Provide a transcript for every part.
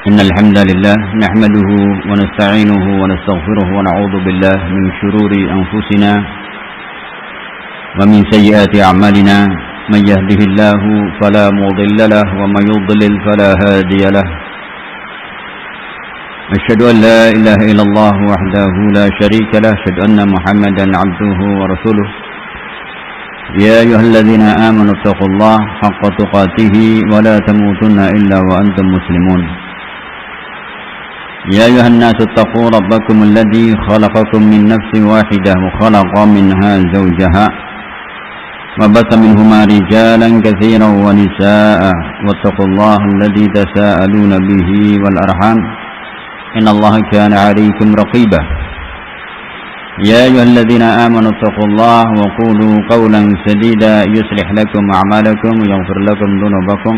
إن الحمد لله نحمده ونستعينه ونستغفره ونعوذ بالله من شرور أنفسنا ومن سيئات أعمالنا من يهده الله فلا مضل له ومن يضلل فلا هادي له أشهد أن لا إله إلا الله وحده لا شريك له أشهد أن محمدا عبده ورسوله يا أيها الذين آمنوا اتقوا الله حق تقاته ولا تموتن إلا وأنتم مسلمون يا أيها الناس اتقوا ربكم الذي خلقكم من نفس واحدة وخلق منها زوجها وبث منهما رجالا كثيرا ونساء واتقوا الله الذي تساءلون به والأرحام إن الله كان عليكم رقيبا يا أيها الذين آمنوا اتقوا الله وقولوا قولا سديدا يصلح لكم أعمالكم ويغفر لكم ذنوبكم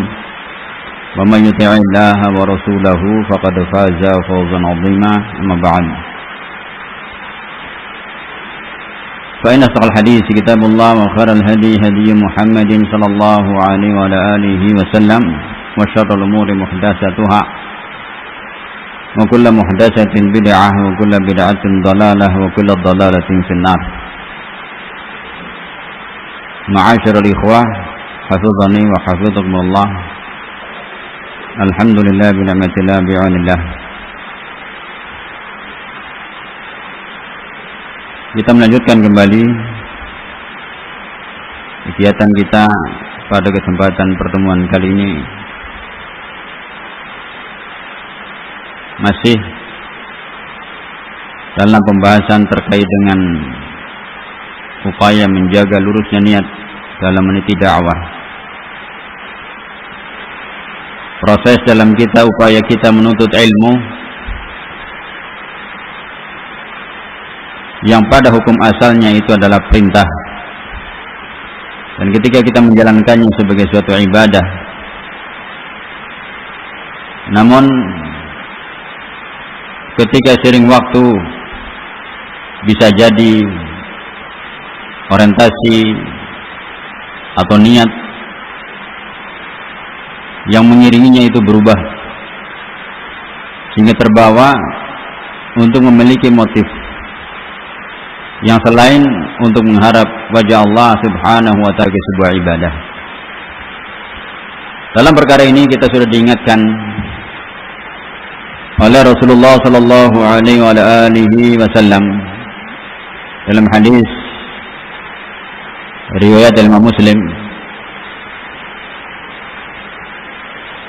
ومن يطع الله ورسوله فقد فاز فوزا عظيما أما بعد فإن أصدق الحديث كتاب الله وخير الهدي هدي محمد صلى الله عليه وعلى آله وسلم وشر الأمور محدثاتها وكل محدثة بدعة وكل بدعة ضلالة وكل ضلالة في النار. معاشر الإخوة حفظني وحفظكم الله. Alhamdulillah bina'matillah bi'aunillah. Kita melanjutkan kembali kegiatan kita pada kesempatan pertemuan kali ini. Masih dalam pembahasan terkait dengan upaya menjaga lurusnya niat dalam meniti dakwah. Proses dalam kita, upaya kita menuntut ilmu yang pada hukum asalnya itu adalah perintah, dan ketika kita menjalankannya sebagai suatu ibadah, namun ketika sering waktu bisa jadi orientasi atau niat yang mengiringinya itu berubah sehingga terbawa untuk memiliki motif yang selain untuk mengharap wajah Allah Subhanahu wa ta'ala sebuah ibadah. Dalam perkara ini kita sudah diingatkan oleh Rasulullah sallallahu alaihi wasallam dalam hadis riwayat Imam Muslim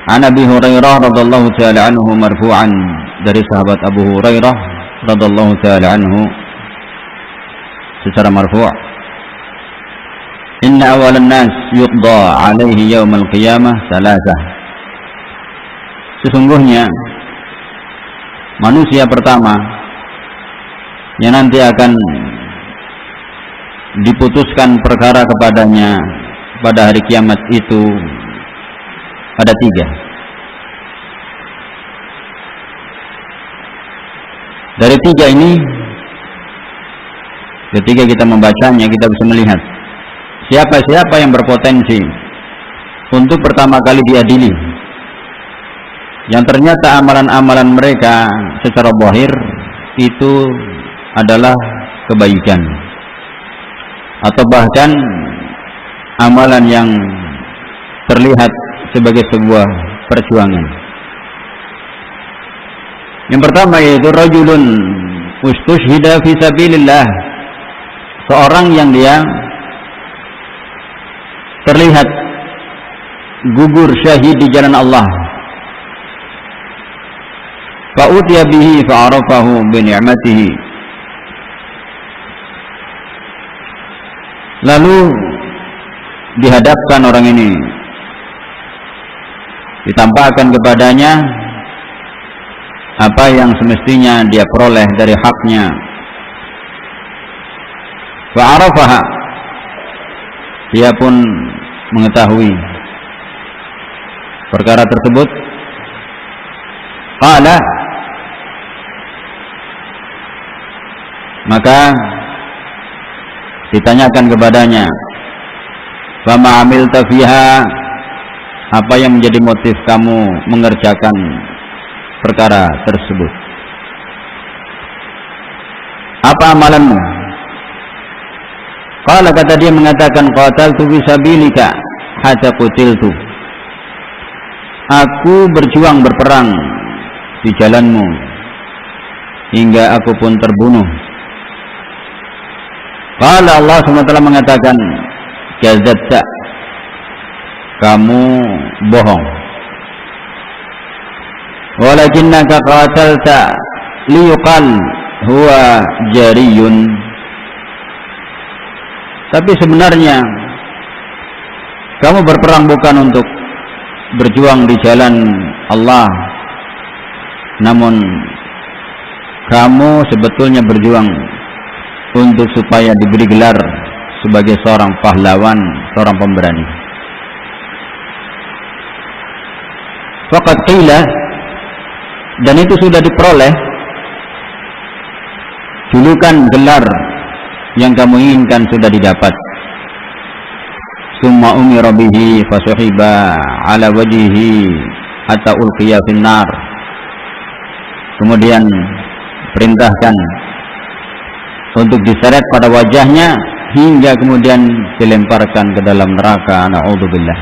An Abi Hurairah radhiyallahu ta'ala anhu marfu'an, dari sahabat Abu Hurairah radhiyallahu ta'ala anhu secara marfu', inna awalan nas yuqda alaihi yawmal qiyamah salasah, sesungguhnya manusia pertama yang nanti akan diputuskan perkara kepadanya pada hari kiamat itu ada tiga. Dari tiga ini, ketika kita membacanya, kita bisa melihat siapa-siapa yang berpotensi untuk pertama kali diadili, yang ternyata amalan-amalan mereka secara zahir itu adalah kebaikan, atau bahkan amalan yang terlihat sebagai sebuah perjuangan. Yang pertama yaitu rajulun ustushhida fi sabilillah, seorang yang dia terlihat gugur syahid di jalan Allah. Fa utiya bihi fa arafahu bi ni'matihi, lalu dihadapkan orang ini, ditampakkan kepadanya apa yang semestinya dia peroleh dari haknya. Fa'arafaha, dia pun mengetahui perkara tersebut. Qala, maka ditanyakan kepadanya, fama amilta fiha, apa yang menjadi motif kamu mengerjakan perkara tersebut. Apa amalanmu? Qala, kata dia mengatakan, qataltu fisabilika hatta qutiltu. Aku berjuang berperang di jalanmu hingga aku pun terbunuh. Qala, Allah SWT mengatakan, kadzabta, kamu bohong. Walakinnaka qatalta liyuqal huwa jariyun. Tapi sebenarnya kamu berperang bukan untuk berjuang di jalan Allah, namun kamu sebetulnya berjuang untuk supaya diberi gelar sebagai seorang pahlawan, seorang pemberani. Faqad qila, dan itu sudah diperoleh julukan gelar yang kamu inginkan sudah didapat. Summa umira bihi fasuhiba ala wajhihi hatta ulqiya finnar. Kemudian perintahkan untuk diseret pada wajahnya hingga kemudian dilemparkan ke dalam neraka. Na'udzubillah.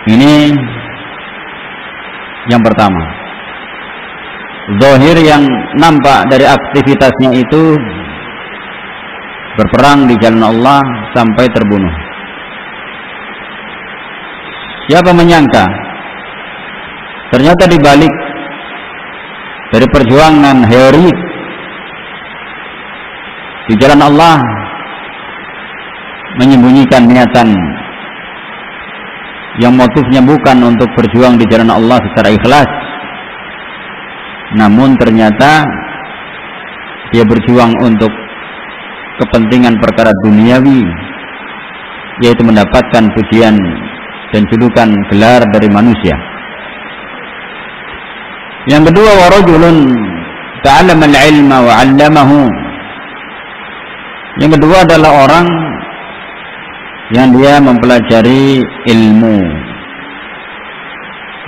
Ini yang pertama. Zahir yang nampak dari aktivitasnya itu berperang di jalan Allah sampai terbunuh. Siapa menyangka ternyata dibalik dari perjuangan heroik di jalan Allah menyembunyikan niatan yang motifnya bukan untuk berjuang di jalan Allah secara ikhlas, namun ternyata dia berjuang untuk kepentingan perkara duniawi, yaitu mendapatkan pujian dan julukan gelar dari manusia. Yang kedua, wa rajulun ta'allama al-ilma wa 'allamahu. Yang kedua adalah orang yang dia mempelajari ilmu,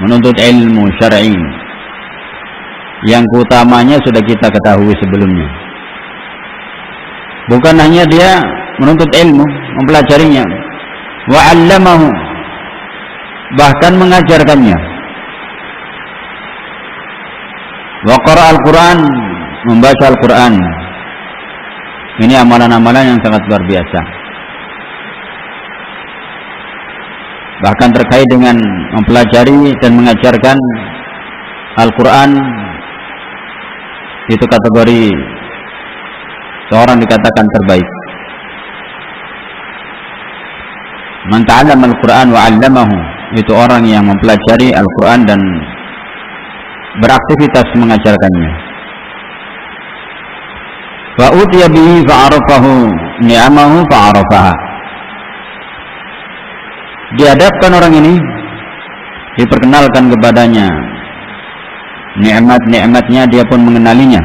menuntut ilmu syar'i, yang keutamanya sudah kita ketahui sebelumnya. Bukan hanya dia menuntut ilmu, mempelajarinya, wa 'allamahu, bahkan mengajarkannya. Wa qara'a al-Qur'an, membaca Al-Qur'an. Ini amalan-amalan yang sangat luar biasa. Bahkan terkait dengan mempelajari dan mengajarkan Al-Quran, itu kategori seorang dikatakan terbaik. Man ta'allama Al-Quran wa 'allamahu, itu orang yang mempelajari Al-Quran dan beraktivitas mengajarkannya. Fa utiya bihi fa'arafahu ni'amahu fa'arafaha. Dihadapkan orang ini, diperkenalkan kepadanya nikmat-nikmatnya, dia pun mengenalinya.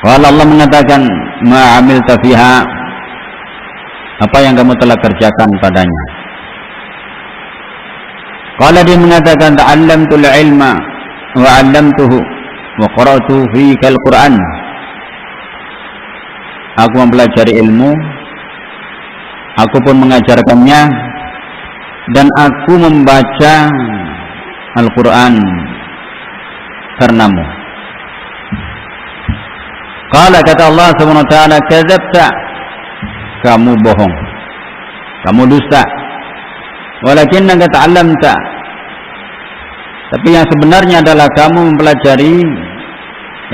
Kalau Allah mengatakan, ma 'amilta fiha, apa yang kamu telah kerjakan padanya. Kalau dia mengatakan, ta'allamtul ilma wa 'allamtuhu wa qara'tu fika al-Qur'an. Aku mempelajari ilmu, aku pun mengajarkannya, dan aku membaca Al-Quran karenamu. Qala, kata Allah SWT, kadzabta, kamu bohong, kamu dusta. Walakinnaka ta'allamta, tapi yang sebenarnya adalah kamu mempelajari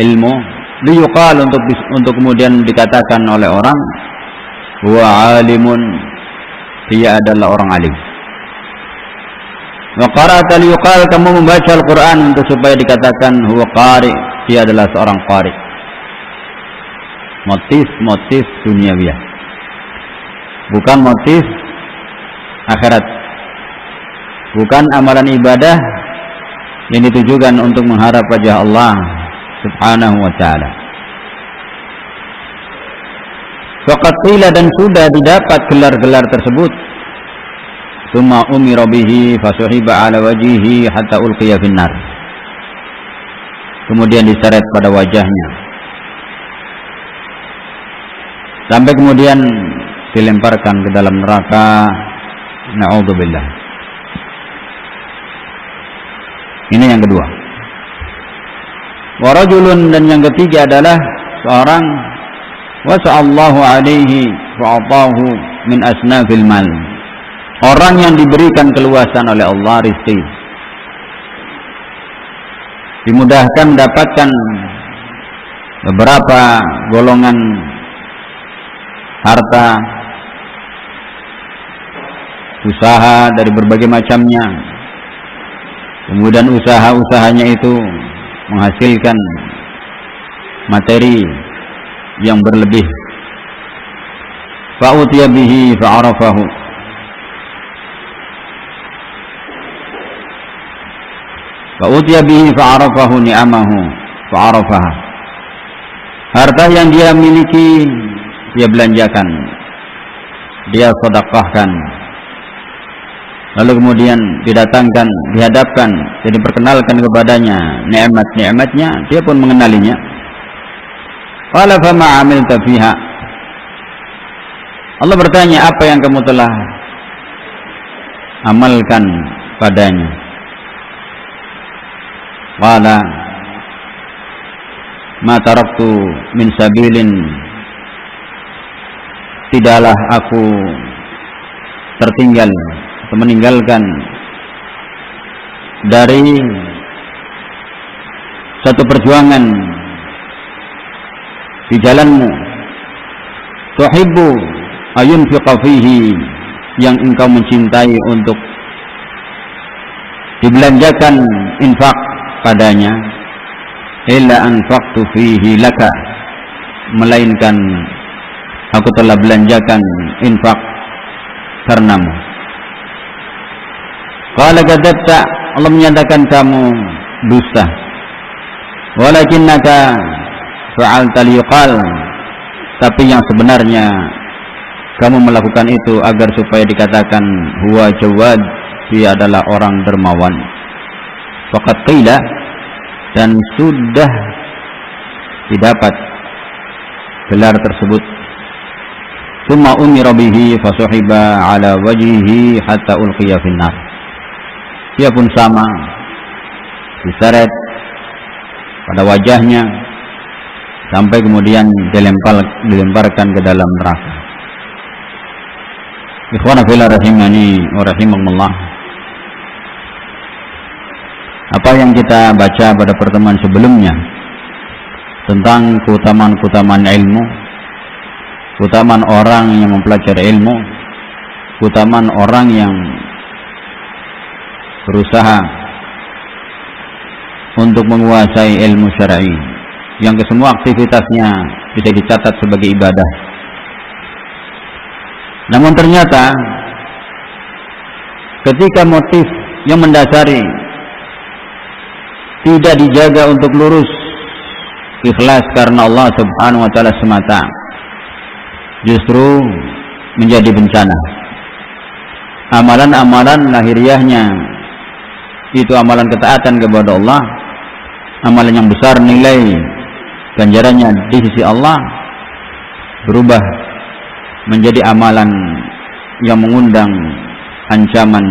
ilmu, liyuqal, untuk kemudian dikatakan oleh orang, huwa alimun, dia adalah orang alim. Wa qara'ta liyuqal, kamu membaca Al-Quran untuk supaya dikatakan huwa qari, dia adalah seorang qari. Motif-motif duniawiyah, bukan motif akhirat, bukan amalan ibadah yang ditujukan untuk mengharap wajah Allah Subhanahu wa ta'ala. Faqad qila, dan sudah didapat gelar-gelar tersebut. thumma umira bihi fasuhiba ala wajhihi hatta ulqiya finnar. Kemudian diseret pada wajahnya sampai kemudian dilemparkan ke dalam neraka. Na'udzubillah. Ini yang kedua. Wa rajulun, dan yang ketiga adalah seorang wasa'allahu alaihi fa'atahu min asnafil mal. Orang yang diberikan keluasan oleh Allah rizki, dimudahkan mendapatkan beberapa golongan harta, usaha dari berbagai macamnya. Kemudian usaha-usahanya itu menghasilkan materi yang berlebih. Fa'utiya bihi fa'arafahu. Fa'utiya bihi fa'arafahu ni'amahu fa'arafaha. Harta yang dia miliki dia belanjakan, dia sedekahkan. Lalu kemudian didatangkan, dihadapkan, jadi diperkenalkan kepadanya nikmat-nikmatnya, dia pun mengenalinya. Qala fama 'amilta fiha. Allah bertanya, apa yang kamu telah amalkan padanya? Qala ma taraktu min sabilin. Tidaklah aku tertinggal atau meninggalkan dari satu perjuangan di jalanmu, tuhibbu ayunfiqa fihi, yang engkau mencintai untuk dibelanjakan infak padanya, illa anfaqtu fihi laka, melainkan aku telah belanjakan infak karenamu. Qala kadzabta, Allah menyatakan kamu dusta. Walakinnaka fa'alta liyuqal, tapi yang sebenarnya kamu melakukan itu agar supaya dikatakan huwa jawad, dia adalah orang dermawan. Faqad qila, dan sudah didapat gelar tersebut. Tsumma umira bihi fasuhiba ala wajhihi hatta ulqiya finnar. Dia pun sama, diseret pada wajahnya sampai kemudian dilemparkan ke dalam neraka. Ikhwana fillah rahimani wa rahimakumullah. Apa yang kita baca pada pertemuan sebelumnya tentang keutamaan-keutamaan ilmu, keutamaan orang yang mempelajari ilmu, keutamaan orang yang berusaha untuk menguasai ilmu syar'i, yang kesemua aktivitasnya bisa dicatat sebagai ibadah. Namun ternyata ketika motif yang mendasari tidak dijaga untuk lurus, ikhlas karena Allah Subhanahu wa taala semata, justru menjadi bencana. Amalan-amalan lahiriahnya itu amalan ketaatan kepada Allah, amalan yang besar nilai ganjarannya di sisi Allah, berubah menjadi amalan yang mengundang ancaman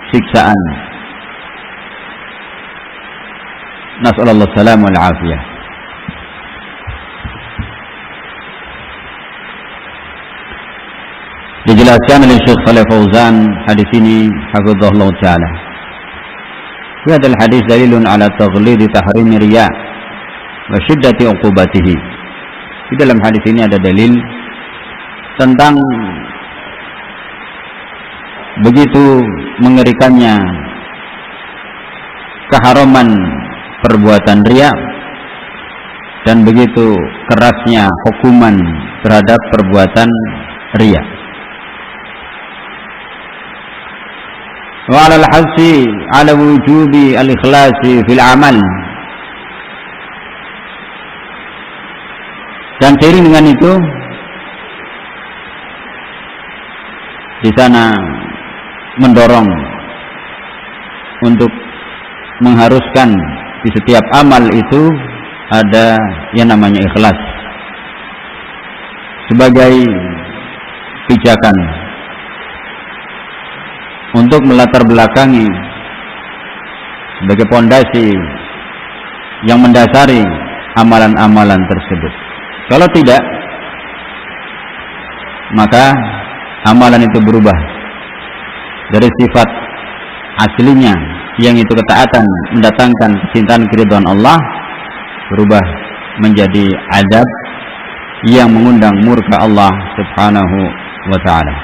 siksaan. Nas'alullah salam wal afiyah. Dijelaskan oleh Syekh Shalih Fauzan hadis ini hafizahullah taala. Fi hadzal hadis dalilun ala taghlid tahrim riya wa shiddati uqubatihi. Di dalam hadis ini ada dalil tentang begitu mengerikannya keharaman perbuatan riya dan begitu kerasnya hukuman terhadap perbuatan riya. Wa 'ala al-hassi 'ala wujubi al-ikhlasi fil 'amal. Dan seiring dengan itu, di sana mendorong untuk mengharuskan di setiap amal itu ada yang namanya ikhlas sebagai pijakan untuk melatar belakangi sebagai pondasi yang mendasari amalan-amalan tersebut. Kalau tidak, maka amalan itu berubah dari sifat aslinya, yang itu ketaatan mendatangkan kecintaan keridhaan Allah, berubah menjadi adab yang mengundang murka Allah subhanahu wa ta'ala.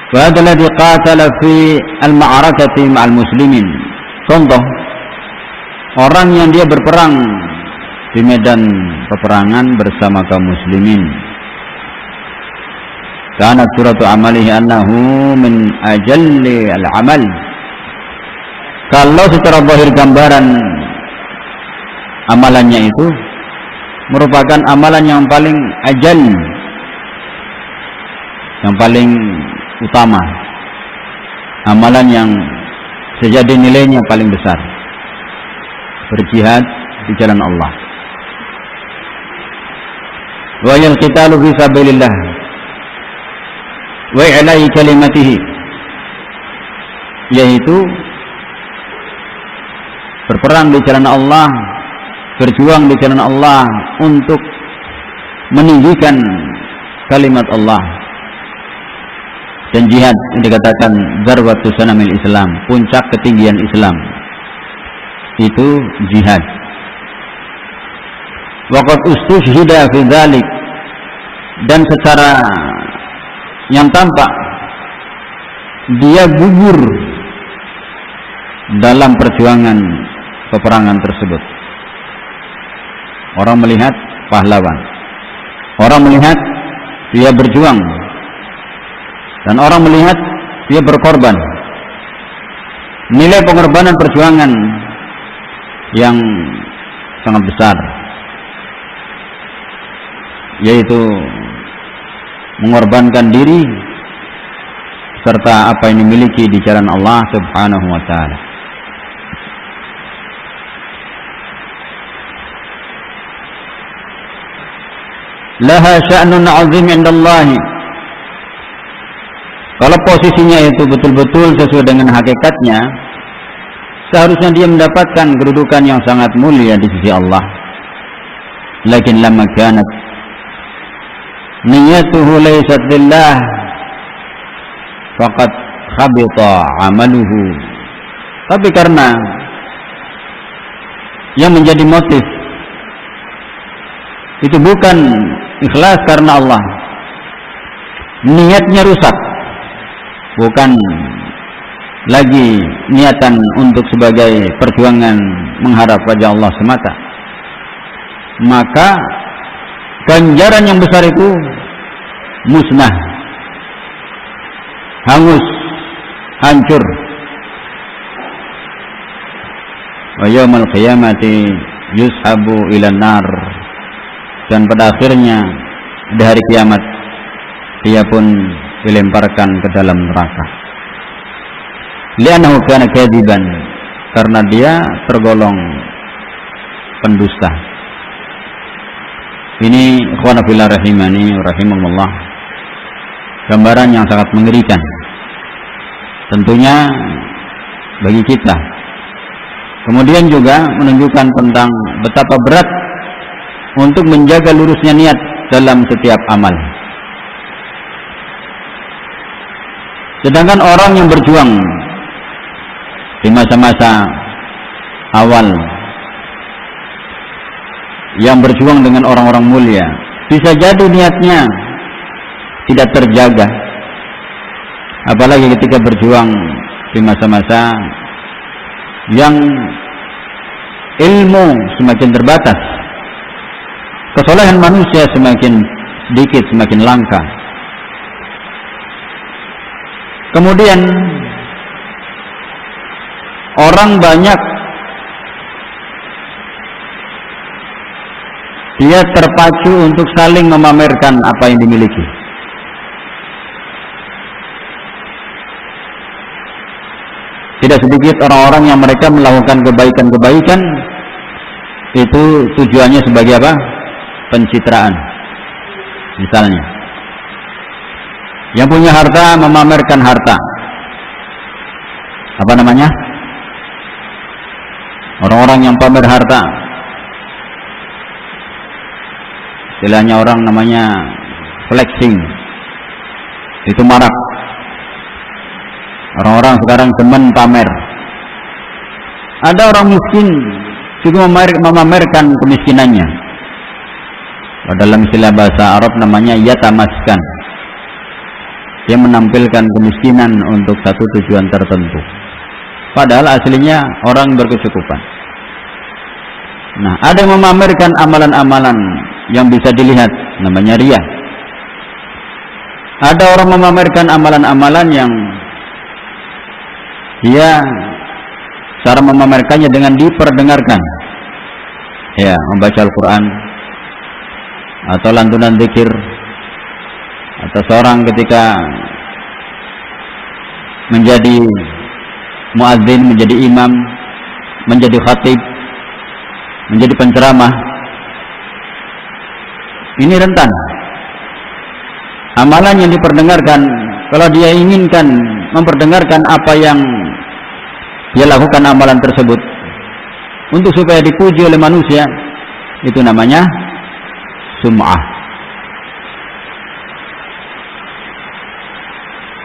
Wa hadha alladhi qatala fi al-ma'arakati ma'al muslimin. Contoh, orang yang dia berperang di medan peperangan bersama kaum muslimin. Karena suratu amalihi annahu min ajalli al-amal. Kalau secara zahir gambaran amalannya itu merupakan amalan yang paling ajal, yang paling utama, amalan yang sejadi nilainya paling besar, berjihad di jalan Allah. Wa yal-qitalu fi sabilillah wa i'la'i kalimatihi, yaitu berperang di jalan Allah, berjuang di jalan Allah untuk meninggikan kalimat Allah. Dan jihad yang dikatakan zarwatu sanamil Islam, puncak ketinggian Islam, itu jihad. Waqad ustushhida fi dzalik, dan secara yang tampak dia gugur dalam perjuangan peperangan tersebut. Orang melihat pahlawan, orang melihat dia berjuang, dan orang melihat dia berkorban. Nilai pengorbanan perjuangan yang sangat besar, yaitu mengorbankan diri serta apa yang dimiliki di jalan Allah subhanahu wa ta'ala. Laha sya'nun 'azim 'indallahi. Kalau posisinya itu betul-betul sesuai dengan hakikatnya, seharusnya dia mendapatkan kedudukan yang sangat mulia di sisi Allah. Lakin lamma kanat niyatuhu laysat lillah faqad khabita amaluhu. Tapi karena yang menjadi motif itu bukan ikhlas karena Allah, niatnya rusak, bukan lagi niatan untuk sebagai perjuangan mengharap wajah Allah semata, maka ganjaran yang besar itu musnah, hangus, hancur. Wa yaumal qiyamati yushabu ilan nar, dan pada akhirnya di hari kiamat dia pun dilemparkan ke dalam neraka. Li'annahu kana kadziban, karena dia tergolong pendusta. Ini ikhwana fillah rahimani rahimakumullah, gambaran yang sangat mengerikan tentunya bagi kita. Kemudian juga menunjukkan tentang betapa berat untuk menjaga lurusnya niat dalam setiap amal. Sedangkan orang yang berjuang di masa-masa awal, yang berjuang dengan orang-orang mulia, bisa jadi niatnya tidak terjaga, apalagi ketika berjuang di masa-masa yang ilmu semakin terbatas, kesolehan manusia semakin sedikit, semakin langka. Kemudian orang banyak dia terpacu untuk saling memamerkan apa yang dimiliki. tidak sedikit orang-orang yang mereka melakukan kebaikan-kebaikan itu tujuannya sebagai apa? Pencitraan. Misalnya, yang punya harta memamerkan harta. Apa namanya? Orang-orang yang pamer harta. Istilahnya orang namanya flexing. Itu marak. Orang-orang sekarang demen pamer. Ada orang miskin juga memamerkan kemiskinannya. Dalam istilah bahasa Arab namanya yatamaskan. Dia menampilkan kemiskinan untuk satu tujuan tertentu. Padahal aslinya orang berkecukupan. Nah, ada yang memamerkan amalan-amalan yang bisa dilihat, namanya riya. Ada orang memamerkan amalan-amalan yang dia cara memamerkannya dengan diperdengarkan. Ya, membaca Al-Quran atau lantunan zikir, atau seorang ketika menjadi muadzin, menjadi imam, menjadi khatib, menjadi penceramah. Ini rentan. Amalan yang diperdengarkan, kalau dia inginkan memperdengarkan apa yang dia lakukan amalan tersebut untuk supaya dipuji oleh manusia, itu namanya sum'ah.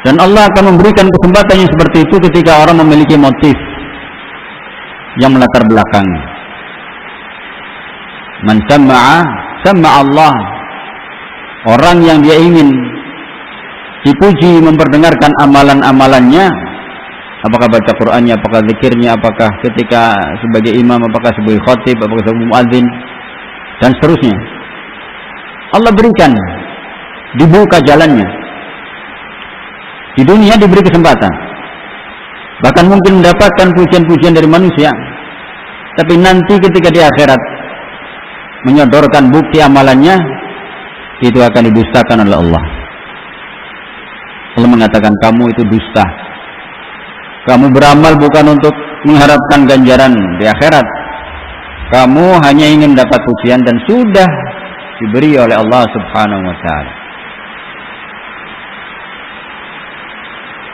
Dan Allah akan memberikan kesempatan yang seperti itu ketika orang memiliki motif yang melatar belakang. Man samma'a samma'a Allah. Orang yang dia ingin dipuji memperdengarkan amalan-amalannya, apakah baca Qur'annya, apakah zikirnya, apakah ketika sebagai imam, apakah sebagai khatib, apakah sebagai muadzin, dan seterusnya. Allah berikan, dibuka jalannya. Di dunia diberi kesempatan, bahkan mungkin mendapatkan pujian-pujian dari manusia, tapi nanti ketika di akhirat menyodorkan bukti amalannya, itu akan didustakan oleh Allah. Allah mengatakan, kamu itu dusta. Kamu beramal bukan untuk mengharapkan ganjaran di akhirat. Kamu hanya ingin dapat pujian dan sudah diberi oleh Allah Subhanahu wa ta'ala.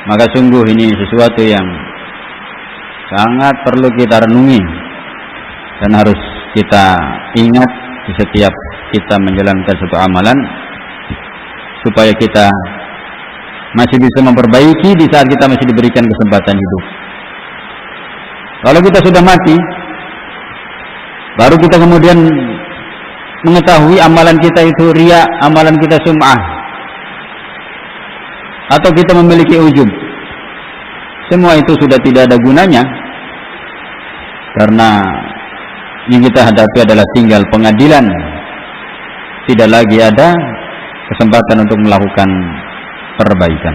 Maka sungguh ini sesuatu yang sangat perlu kita renungi dan harus kita ingat di setiap kita menjalankan suatu amalan, supaya kita masih bisa memperbaiki di saat kita masih diberikan kesempatan hidup. Kalau kita sudah mati, baru kita kemudian mengetahui amalan kita itu riya, amalan kita sum'ah, atau kita memiliki ujub. Semua itu sudah tidak ada gunanya, karena yang kita hadapi adalah tinggal pengadilan. Tidak lagi ada kesempatan untuk melakukan perbaikan.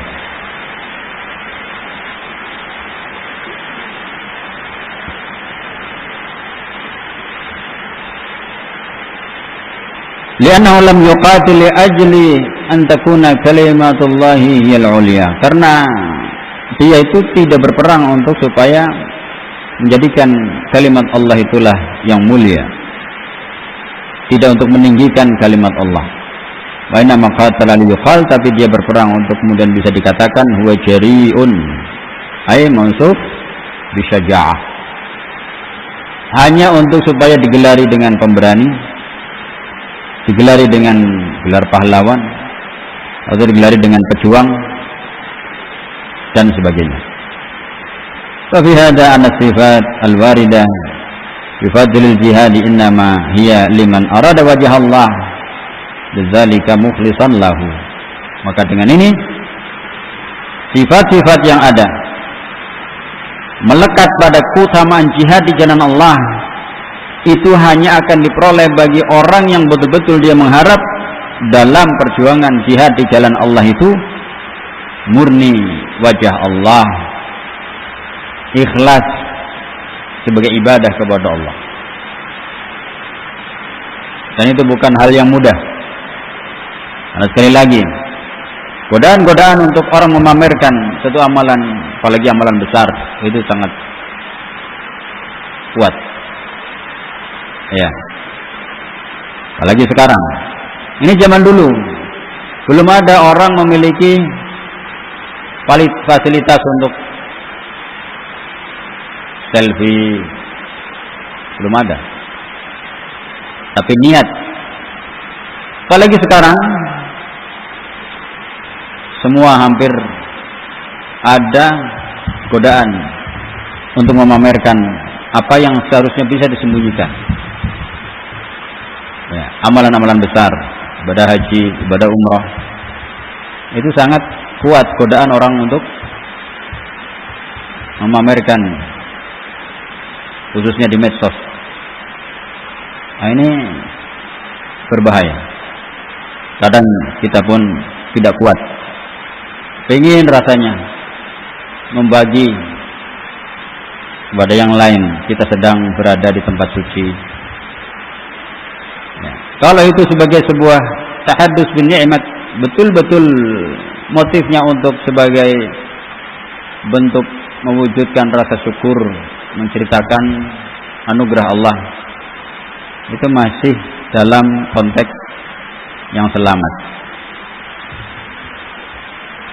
Li'annahu lam yuqatil li ajli an takuna kalimatullahi hiyal ulya. Karena dia itu tidak berperang untuk supaya menjadikan kalimat Allah itulah yang mulia, tidak untuk meninggikan kalimat Allah. Wa inna ma qatala liyuqal, tapi dia berperang untuk kemudian bisa dikatakan huwa jari'un, ay mansub bisyaja'ah, hanya untuk supaya digelari dengan pemberani, digelari dengan gelar pahlawan, atau digelari dengan pejuang dan sebagainya. Fa fi hadza anna sifat al-waridah bi fadlil jihad innama hiya liman arada wajha Allah bidzalika mukhlishan lahu. Maka dengan ini sifat-sifat yang ada melekat pada keutamaan jihad di jalan Allah itu hanya akan diperoleh bagi orang yang betul-betul dia mengharap dalam perjuangan jihad di jalan Allah itu murni wajah Allah, ikhlas sebagai ibadah kepada Allah. Dan itu bukan hal yang mudah. Karena sekali lagi, godaan-godaan untuk orang memamerkan satu amalan apalagi amalan besar, itu sangat kuat. Ya. Apalagi sekarang. Ini zaman dulu. Belum ada orang memiliki fasilitas untuk selfie. Belum ada. Tapi niat. Apalagi sekarang semua hampir ada godaan untuk memamerkan apa yang seharusnya bisa disembunyikan. Ya, amalan-amalan besar, ibadah haji, ibadah umrah, itu sangat kuat godaan orang untuk memamerkan, khususnya di medsos. Nah, ini berbahaya. Kadang kita pun tidak kuat, pengen rasanya membagi kepada yang lain, kita sedang berada di tempat suci. Ya. Kalau itu sebagai sebuah tahaddus bin ni'mat, betul-betul motifnya untuk sebagai bentuk mewujudkan rasa syukur, menceritakan anugerah Allah, itu masih dalam konteks yang selamat.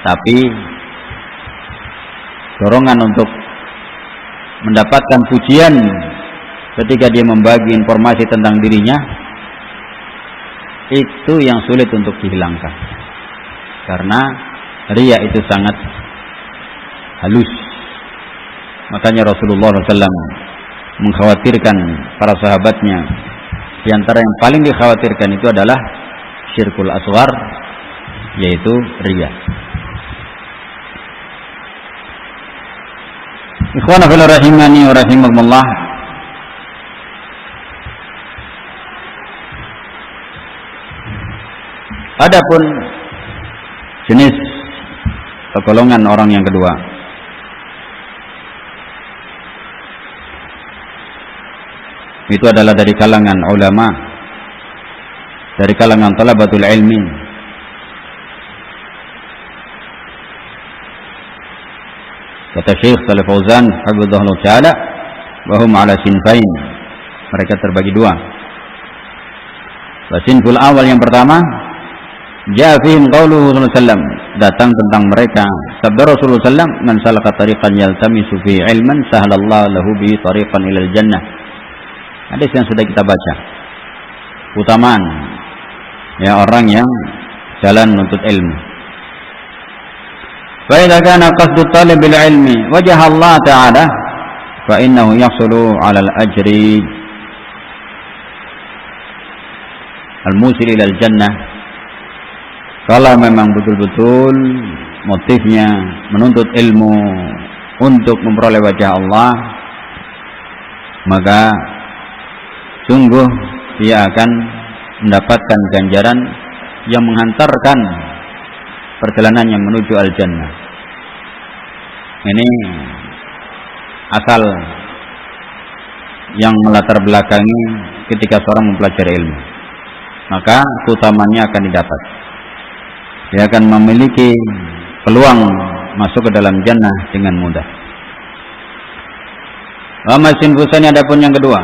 Tapi dorongan untuk mendapatkan pujian ketika dia membagi informasi tentang dirinya, itu yang sulit untuk dihilangkan. Karena riya itu sangat halus. Makanya Rasulullah SAW mengkhawatirkan para sahabatnya. Di antara yang paling dikhawatirkan itu adalah syirkul asghar, yaitu riya. Ikhwana fillah rahimani wa rahimakumullah. Adapun jenis golongan orang yang kedua, itu adalah dari kalangan ulama, dari kalangan talabatul ilmi. Kata Syekh Shalih Fauzan hafizahullah taala, wa hum ala sinfain. Mereka terbagi dua. Sinful awal yang pertama, jaa fihim qauluhu sallallahu alaihi wasallam, datang tentang mereka sabda Rasulullah sallallahu alaihi wasallam, man salaka tariqan yaltamisu fi ilman sahalallahu lahu bihi tariqan ilal jannah. Hadis yang sudah kita baca. Utamaan ya orang yang jalan menuntut ilmu. فإذا كان قصد الطالب العلم وجه الله تعالى فإنه يحصل على الأجر الموصل إلى الجنة. Kalau memang betul-betul motifnya menuntut ilmu untuk memperoleh wajah Allah, maka sungguh dia akan mendapatkan ganjaran yang menghantarkan perjalanannya menuju al-jannah. Ini asal yang melatar belakangi ketika seorang mempelajari ilmu, maka keutamaannya akan didapat. Dia akan memiliki peluang masuk ke dalam jannah dengan mudah. Wa masin fusani, adapun yang kedua,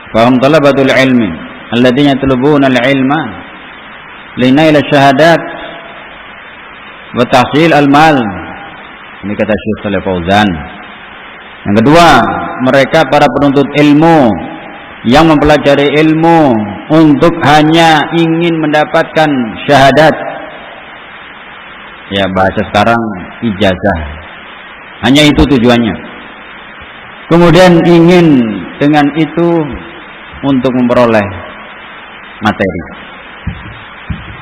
fahum talabatul ilmi alladzina yatlubuna al-ilma linail syahadat wa tahsil al-mal. Ini kata Syekh Shalih Fauzan. Yang kedua, mereka para penuntut ilmu yang mempelajari ilmu untuk hanya ingin mendapatkan syahadat. Ya, bahasa sekarang ijazah. Hanya itu tujuannya. Kemudian ingin dengan itu untuk memperoleh materi.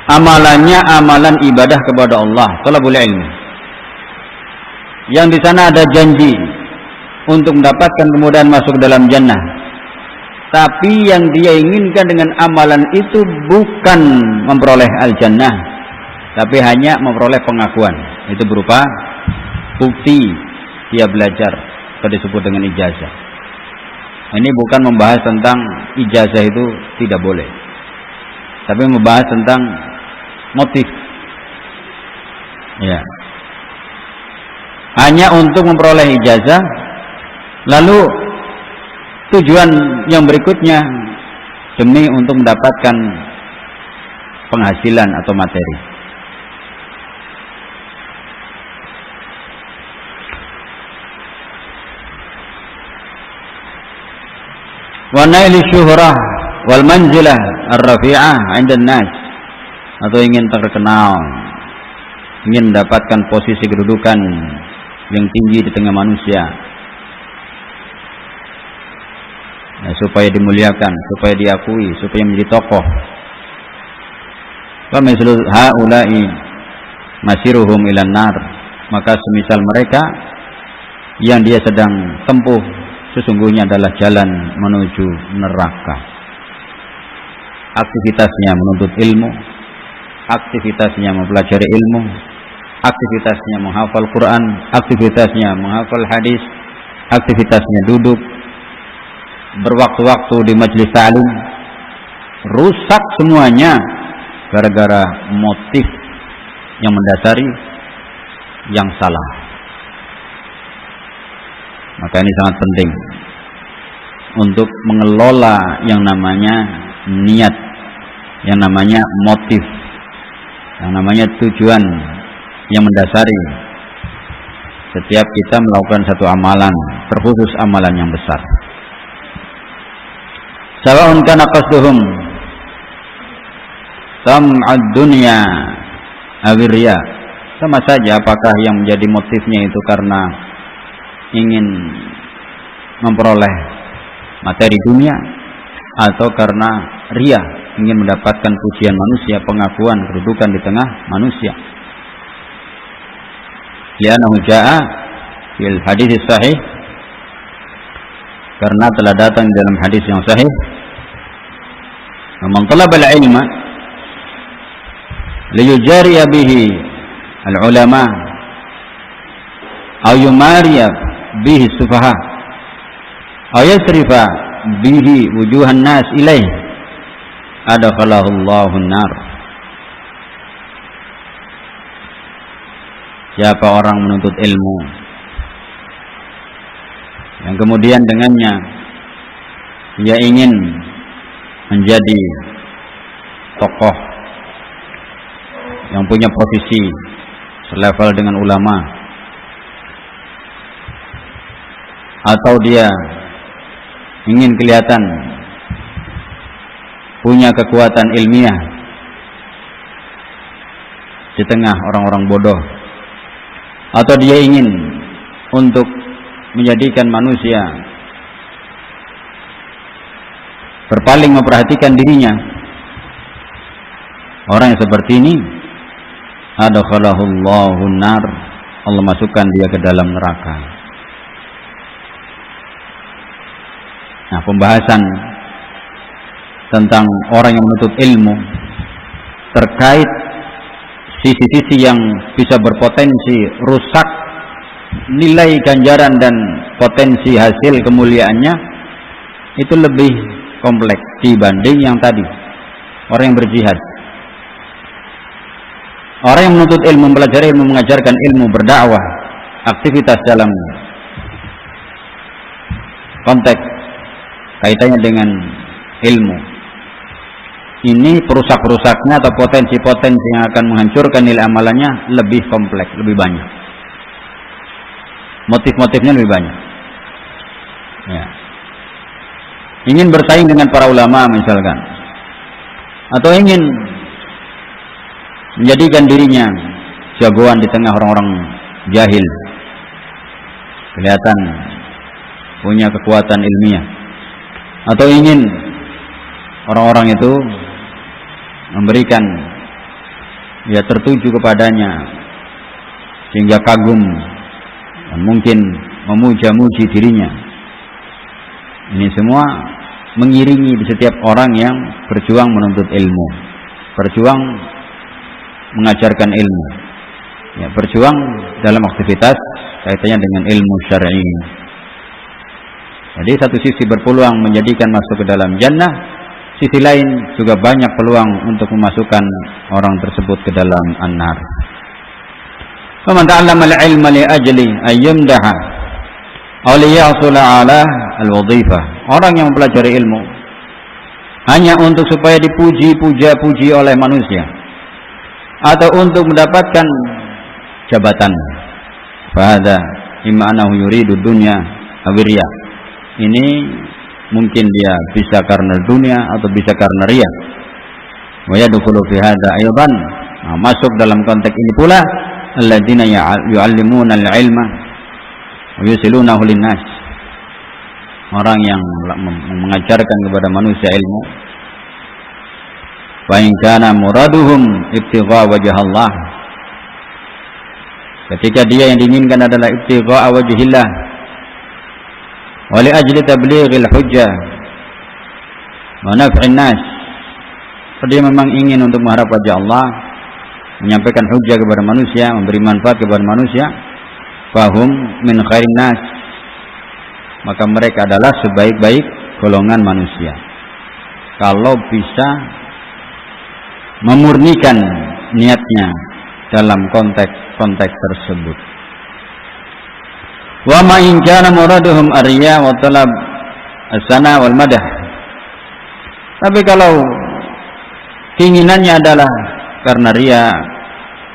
Amalannya amalan ibadah kepada Allah, thalabul ilmi. Yang di sana ada janji untuk mendapatkan kemudahan masuk dalam jannah. Tapi yang dia inginkan dengan amalan itu bukan memperoleh al-jannah, tapi hanya memperoleh pengakuan. Itu berupa bukti dia belajar, atau disebut dengan ijazah. Ini bukan membahas tentang ijazah itu tidak boleh, tapi membahas tentang motif. Ya. hanya untuk memperoleh ijazah, lalu tujuan yang berikutnya demi untuk mendapatkan penghasilan atau materi. Wa naili syuhrah wal manzilah ar-rafi'ah 'inda an-nas, atau ingin terkenal, ingin mendapatkan posisi kedudukan yang tinggi di tengah manusia, ya, supaya dimuliakan, supaya diakui, supaya menjadi tokoh. Wa mislu haula'i masiruhum ilan nar, maka semisal mereka yang dia sedang tempuh sesungguhnya adalah jalan menuju neraka. Aktivitasnya menuntut ilmu, aktivitasnya mempelajari ilmu, aktivitasnya menghafal Quran, aktivitasnya menghafal hadis, aktivitasnya duduk berwaktu-waktu di majelis ta'lim, rusak semuanya gara-gara motif yang mendasari yang salah. Maka ini sangat penting untuk mengelola yang namanya niat, yang namanya motif, yang namanya tujuan yang mendasari setiap kita melakukan satu amalan, terkhusus amalan yang besar. Sawa'un kana qasduhum sam'ad dunya awir riya, sama saja apakah yang menjadi motifnya itu karena ingin memperoleh materi dunia atau karena riya, ingin mendapatkan pujian manusia, pengakuan, kedudukan di tengah manusia. Li'annahu jaa'a fil hadits sahih, karena telah datang dalam hadis yang sahih, man talaba al-ilma liyujariya bihi al-ulama aw yumariya bihi sufaha aw yasrifa bihi wujuhan nas ilaih adkhalahu Allahu an-nar. Siapa orang menuntut ilmu yang kemudian dengannya dia ingin menjadi tokoh yang punya posisi selevel dengan ulama, atau dia ingin kelihatan punya kekuatan ilmiah di tengah orang-orang bodoh, atau dia ingin untuk menjadikan manusia berpaling memperhatikan dirinya, orang yang seperti ini adkhalahu Allahu an-nar, Allah masukkan dia ke dalam neraka. Nah, pembahasan tentang orang yang menuntut ilmu terkait sisi-sisi yang bisa berpotensi rusak nilai ganjaran dan potensi hasil kemuliaannya itu lebih kompleks dibanding yang tadi, orang yang berjihad. Orang yang menuntut ilmu, mempelajari ilmu, mengajarkan ilmu, berdakwah, aktivitas dalam konteks kaitannya dengan ilmu, ini perusak-rusaknya atau potensi-potensi yang akan menghancurkan nilai amalannya lebih kompleks, lebih banyak. Motif-motifnya lebih banyak. Ya. Ingin bersaing dengan para ulama misalkan, atau ingin menjadikan dirinya jagoan di tengah orang-orang jahil, kelihatan punya kekuatan ilmiah, atau ingin orang-orang itu memberikan, ya, tertuju kepadanya sehingga kagum dan mungkin memuja-muji dirinya. Ini semua mengiringi di setiap orang yang berjuang menuntut ilmu, berjuang mengajarkan ilmu, ya, berjuang dalam aktivitas kaitannya dengan ilmu syar'i. Jadi satu sisi berpeluang menjadikan masuk ke dalam jannah, sisi lain juga banyak peluang untuk memasukkan orang tersebut ke dalam an-nar. Faman ta'allama al-ilma li ajli ayyamdaha aw liyahsul 'ala al-wadhifah. Orang yang mempelajari ilmu hanya untuk supaya dipuji oleh manusia atau untuk mendapatkan jabatan, fahada imma annahu yuridu dunya aw riya. Ini mungkin dia bisa karena dunia atau bisa karena riya. Wa yadkhulu fi hadha aidan, masuk dalam konteks ini pula alladzina yu'allimuna al-ilma wa yusilunahu lin-nas. Orang yang mengajarkan kepada manusia ilmu, fa in kana muraduhum ibtigha wajh Allah, ketika dia yang diinginkan adalah ibtigha wajhillah wa li ajli tablighil hujjah wa naf'in nas, dia memang ingin untuk mengharap wajah Allah, menyampaikan hujjah kepada manusia, memberi manfaat kepada manusia, fahum min khairin nas, maka mereka adalah sebaik-baik golongan manusia kalau bisa memurnikan niatnya dalam konteks tersebut. Wa ma in kana muraduhum ar-riya wa talab as-sana wal madah. Tapi kalau keinginannya adalah karena riya,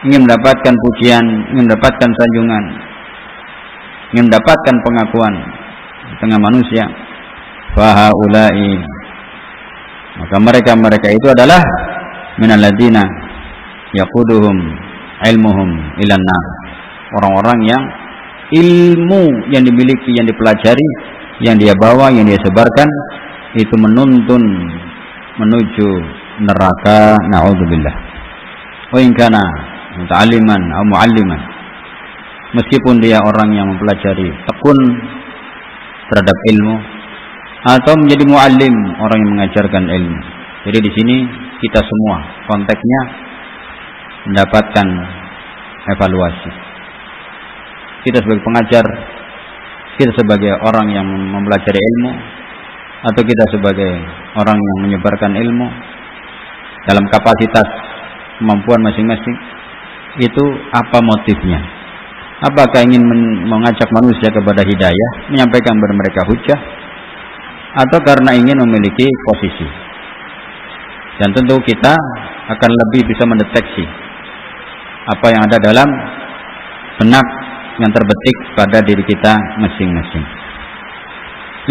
ingin mendapatkan pujian, ingin mendapatkan sanjungan, ingin mendapatkan pengakuan di tengah manusia, fa haula'i, maka mereka itu adalah minal ladina yaquduhum ilmuhum ilan nar, orang-orang yang ilmu yang dimiliki, yang dipelajari, yang dia bawa, yang dia sebarkan itu menuntun menuju neraka, na'udzubillah. Wa in kana muta'alliman atau mu'alliman, meskipun dia orang yang mempelajari, tekun terhadap ilmu, atau menjadi mu'allim, orang yang mengajarkan ilmu. Jadi di sini kita semua konteksnya mendapatkan evaluasi. Kita sebagai pengajar, kita sebagai orang yang mempelajari ilmu, atau kita sebagai orang yang menyebarkan ilmu dalam kapasitas kemampuan masing-masing, itu apa motifnya? Apakah ingin mengajak manusia kepada hidayah, menyampaikan kepada mereka hujjah, atau karena ingin memiliki posisi? Dan tentu kita akan lebih bisa mendeteksi apa yang ada dalam benak yang terbetik pada diri kita masing-masing.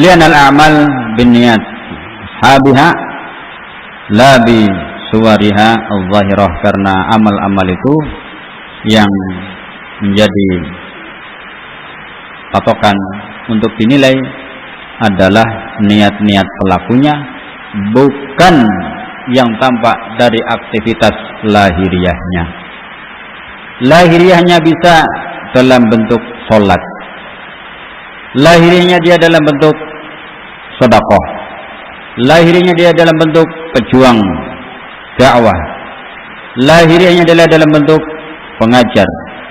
Lianal a'mal binniyat habiha la bi suwariha al-zahirah, karena amal-amal itu yang menjadi patokan untuk dinilai adalah niat-niat pelakunya, bukan yang tampak dari aktivitas lahiriahnya. Lahiriahnya bisa dalam bentuk sholat, lahirnya dia dalam bentuk sedekah, lahirnya dia dalam bentuk pejuang dakwah, lahirnya adalah dalam bentuk pengajar,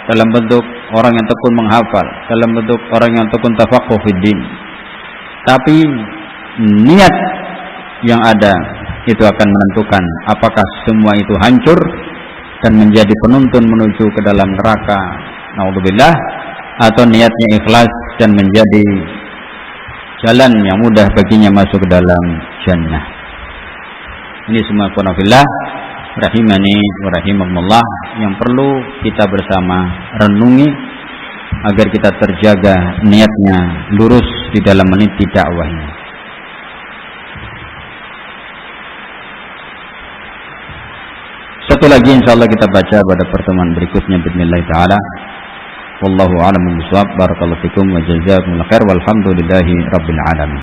dalam bentuk orang yang tekun menghafal, dalam bentuk orang yang tekun tafaqquh fid din. Tapi niat yang ada itu akan menentukan apakah semua itu hancur dan menjadi penuntun menuju ke dalam neraka, naudzubillah, atau niatnya ikhlas dan menjadi jalan yang mudah baginya masuk ke dalam jannah. Ini semua qanafillah rahimani wa rahimakumullah yang perlu kita bersama renungi agar kita terjaga niatnya lurus di dalam meniti dakwah ini. Satu lagi insyaallah kita baca pada pertemuan berikutnya bismillah taala. Wallahu a'lam bishawab. Barakallahu fikum wa jazakumullahu khair walhamdulillahi rabbil alamin.